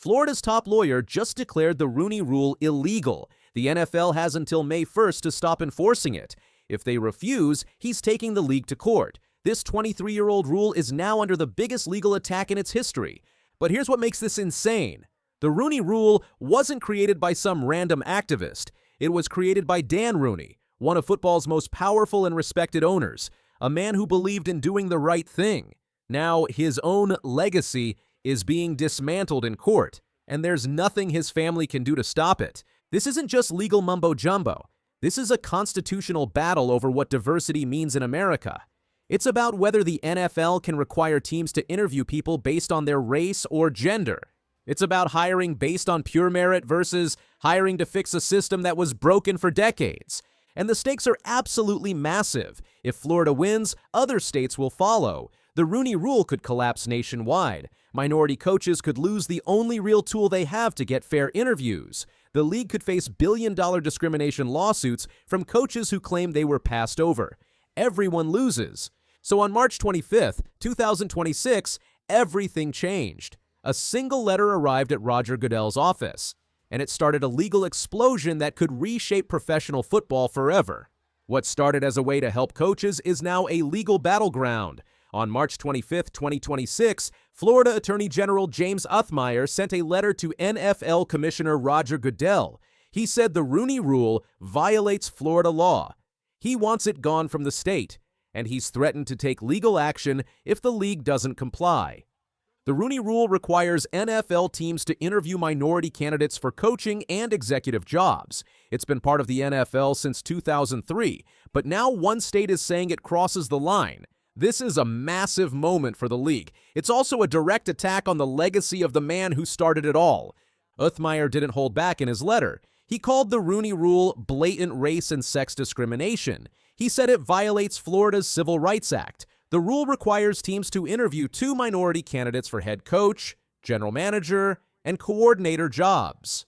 Florida's top lawyer just declared the Rooney Rule illegal. The NFL has until May 1st to stop enforcing it. If they refuse, he's taking the league to court. This 23-year-old rule is now under the biggest legal attack in its history. But here's what makes this insane. The Rooney Rule wasn't created by some random activist. It was created by Dan Rooney, one of football's most powerful and respected owners, a man who believed in doing the right thing. Now, his own legacy is being dismantled in court, and there's nothing his family can do to stop it. This isn't just legal mumbo-jumbo. This is a constitutional battle over what diversity means in America. It's about whether the NFL can require teams to interview people based on their race or gender. It's about hiring based on pure merit versus hiring to fix a system that was broken for decades. And the stakes are absolutely massive. If Florida wins, other states will follow. The Rooney Rule could collapse nationwide. Minority coaches could lose the only real tool they have to get fair interviews. The league could face billion-dollar discrimination lawsuits from coaches who claim they were passed over. Everyone loses. So on March 25th, 2026, everything changed. A single letter arrived at Roger Goodell's office, and it started a legal explosion that could reshape professional football forever. What started as a way to help coaches is now a legal battleground. On March 25, 2026, Florida Attorney General James Uthmeier sent a letter to NFL Commissioner Roger Goodell. He said the Rooney Rule violates Florida law. He wants it gone from the state, and he's threatened to take legal action if the league doesn't comply. The Rooney Rule requires NFL teams to interview minority candidates for coaching and executive jobs. It's been part of the NFL since 2003, but now one state is saying it crosses the line. This is a massive moment for the league. It's also a direct attack on the legacy of the man who started it all. Uthmeier didn't hold back in his letter. He called the Rooney Rule blatant race and sex discrimination. He said it violates Florida's Civil Rights Act. The rule requires teams to interview 2 minority candidates for head coach, general manager, and coordinator jobs.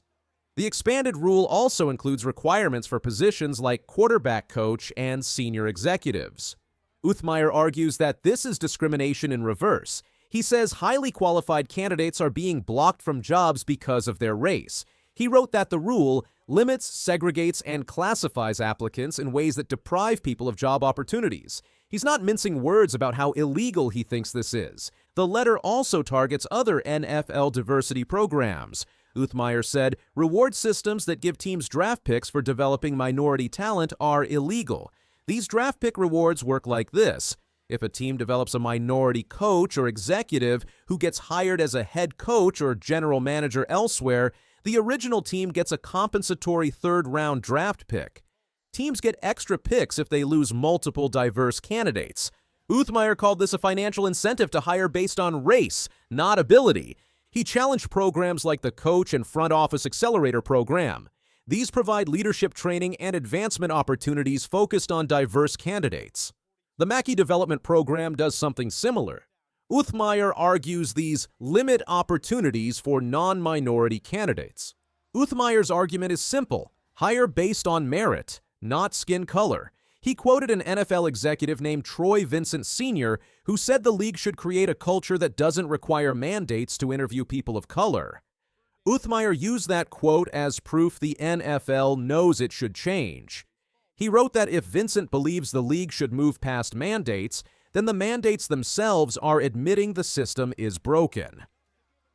The expanded rule also includes requirements for positions like quarterback coach and senior executives. Uthmeier argues that this is discrimination in reverse. He says highly qualified candidates are being blocked from jobs because of their race. He wrote that the rule limits, segregates, and classifies applicants in ways that deprive people of job opportunities. He's not mincing words about how illegal he thinks this is. The letter also targets other NFL diversity programs. Uthmeier said reward systems that give teams draft picks for developing minority talent are illegal. These draft pick rewards work like this. If a team develops a minority coach or executive who gets hired as a head coach or general manager elsewhere, the original team gets a compensatory third-round draft pick. Teams get extra picks if they lose multiple diverse candidates. Uthmeier called this a financial incentive to hire based on race, not ability. He challenged programs like the Coach and Front Office Accelerator program. These provide leadership training and advancement opportunities focused on diverse candidates. The Mackey Development Program does something similar. Uthmeier argues these limit opportunities for non-minority candidates. Uthmeier's argument is simple: hire based on merit, not skin color. He quoted an NFL executive named Troy Vincent Sr., who said the league should create a culture that doesn't require mandates to interview people of color. Uthmeier used that quote as proof the NFL knows it should change. He wrote that if Vincent believes the league should move past mandates, then the mandates themselves are admitting the system is broken.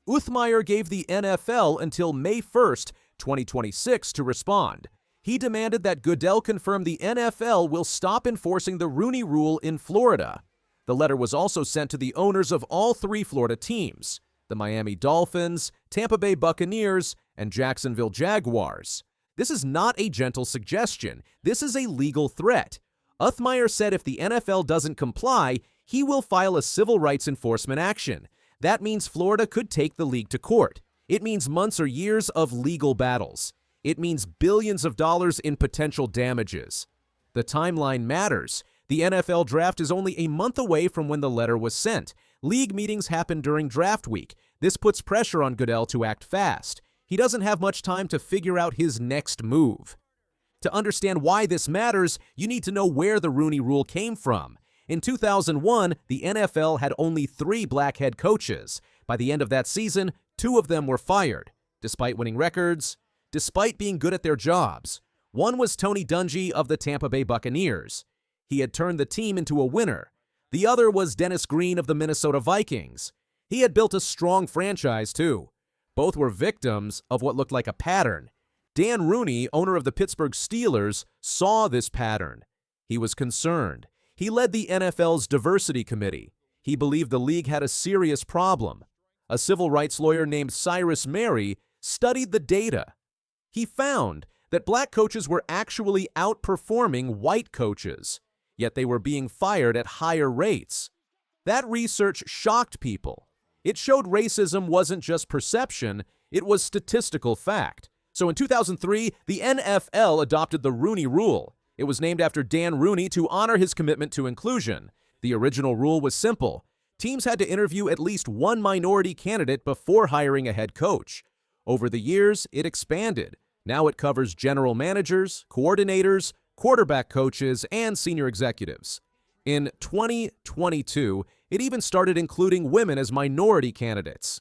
Uthmeier gave the NFL until May 1st, 2026 to respond. He demanded that Goodell confirm the NFL will stop enforcing the Rooney Rule in Florida. The letter was also sent to the owners of all 3 Florida teams: the Miami Dolphins, Tampa Bay Buccaneers, and Jacksonville Jaguars. This is not a gentle suggestion. This is a legal threat. Uthmeier said if the NFL doesn't comply, he will file a civil rights enforcement action. That means Florida could take the league to court. It means months or years of legal battles. It means billions of dollars in potential damages. The timeline matters. The NFL draft is only a month away from when the letter was sent. League meetings happen during draft week. This puts pressure on Goodell to act fast. He doesn't have much time to figure out his next move. To understand why this matters, you need to know where the Rooney Rule came from. In 2001, the NFL had only 3 black head coaches. By the end of that season, Two of them were fired, despite winning records, despite being good at their jobs. One was Tony Dungy of the Tampa Bay Buccaneers. He had turned the team into a winner. The other was Dennis Green of the Minnesota Vikings. He had built a strong franchise, too. Both were victims of what looked like a pattern. Dan Rooney, owner of the Pittsburgh Steelers, saw this pattern. He was concerned. He led the NFL's diversity committee. He believed the league had a serious problem. A civil rights lawyer named Cyrus Mary studied the data. He found that black coaches were actually outperforming white coaches, yet they were being fired at higher rates. That research shocked people. It showed racism wasn't just perception, it was statistical fact. So in 2003, the NFL adopted the Rooney Rule. It was named after Dan Rooney to honor his commitment to inclusion. The original rule was simple. Teams had to interview at least one minority candidate before hiring a head coach. Over the years, it expanded. Now it covers general managers, coordinators, quarterback coaches, and senior executives. In 2022, it even started including women as minority candidates.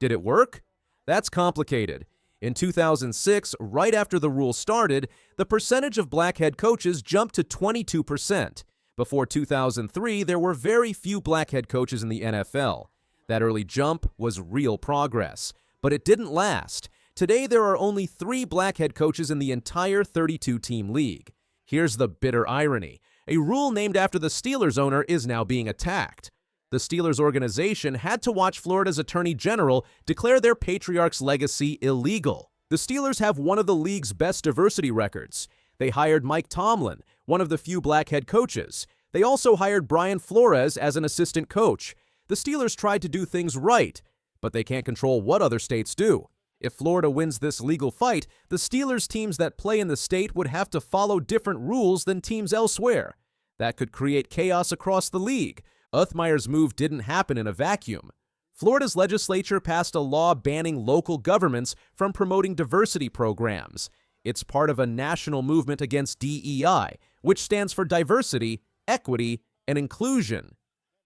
Did it work? That's complicated. In 2006, right after the rule started, the percentage of black head coaches jumped to 22%. Before 2003, there were very few black head coaches in the NFL. That early jump was real progress, but it didn't last. Today, there are only 3 black head coaches in the entire 32-team league. Here's the bitter irony. A rule named after the Steelers owner is now being attacked. The Steelers organization had to watch Florida's Attorney General declare their patriarch's legacy illegal. The Steelers have one of the league's best diversity records. They hired Mike Tomlin, one of the few black head coaches. They also hired Brian Flores as an assistant coach. The Steelers tried to do things right, but they can't control what other states do. If Florida wins this legal fight, the Steelers teams that play in the state would have to follow different rules than teams elsewhere. That could create chaos across the league. Uthmeier's move didn't happen in a vacuum. Florida's legislature passed a law banning local governments from promoting diversity programs. It's part of a national movement against DEI, which stands for diversity, equity, and inclusion.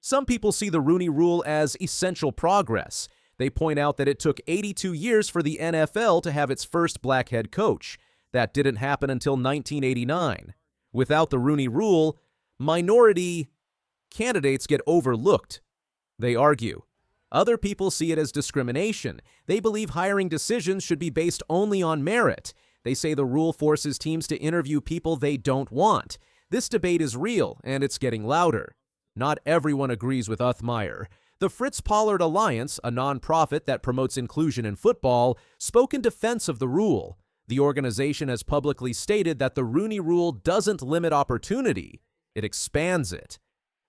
Some people see the Rooney Rule as essential progress. They point out that it took 82 years for the NFL to have its first black head coach. That didn't happen until 1989. Without the Rooney Rule, minority candidates get overlooked. They argue. Other people see it as discrimination. They believe hiring decisions should be based only on merit. They say the rule forces teams to interview people they don't want. This debate is real, and it's getting louder. Not everyone agrees with Uthmeier. The Fritz Pollard Alliance, a nonprofit that promotes inclusion in football, spoke in defense of the rule. The organization has publicly stated that the Rooney Rule doesn't limit opportunity, it expands it.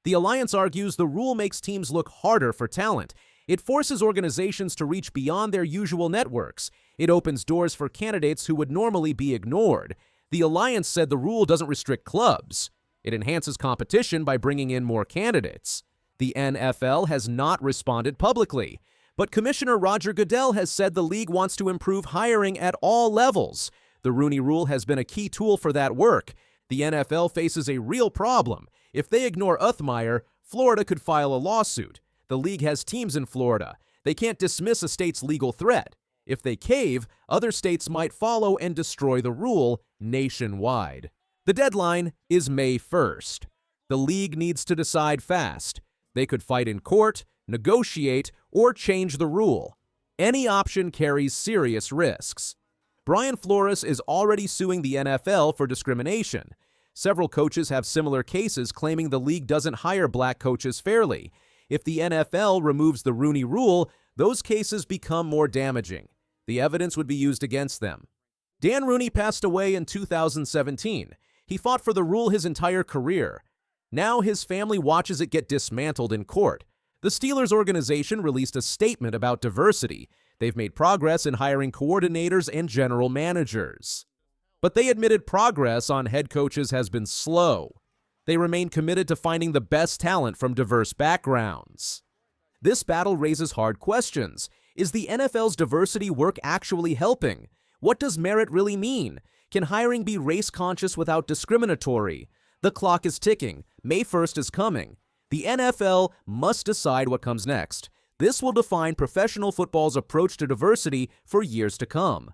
The Alliance argues the rule makes teams look harder for talent. It forces organizations to reach beyond their usual networks. It opens doors for candidates who would normally be ignored. The Alliance said the rule doesn't restrict clubs. It enhances competition by bringing in more candidates. The NFL has not responded publicly, but Commissioner Roger Goodell has said the league wants to improve hiring at all levels. The Rooney Rule has been a key tool for that work. The NFL faces a real problem. If they ignore Uthmeier, Florida could file a lawsuit. The league has teams in Florida. They can't dismiss a state's legal threat. If they cave, other states might follow and destroy the rule nationwide. The deadline is May 1st. The league needs to decide fast. They could fight in court, negotiate, or change the rule. Any option carries serious risks. Brian Flores is already suing the NFL for discrimination. Several coaches have similar cases claiming the league doesn't hire black coaches fairly. If the NFL removes the Rooney Rule, those cases become more damaging. The evidence would be used against them. Dan Rooney passed away in 2017. He fought for the rule his entire career. Now his family watches it get dismantled in court. The Steelers organization released a statement about diversity. They've made progress in hiring coordinators and general managers. But they admitted progress on head coaches has been slow. They remain committed to finding the best talent from diverse backgrounds. This battle raises hard questions. Is the NFL's diversity work actually helping? What does merit really mean? Can hiring be race-conscious without discriminatory? The clock is ticking. May 1st is coming. The NFL must decide what comes next. This will define professional football's approach to diversity for years to come.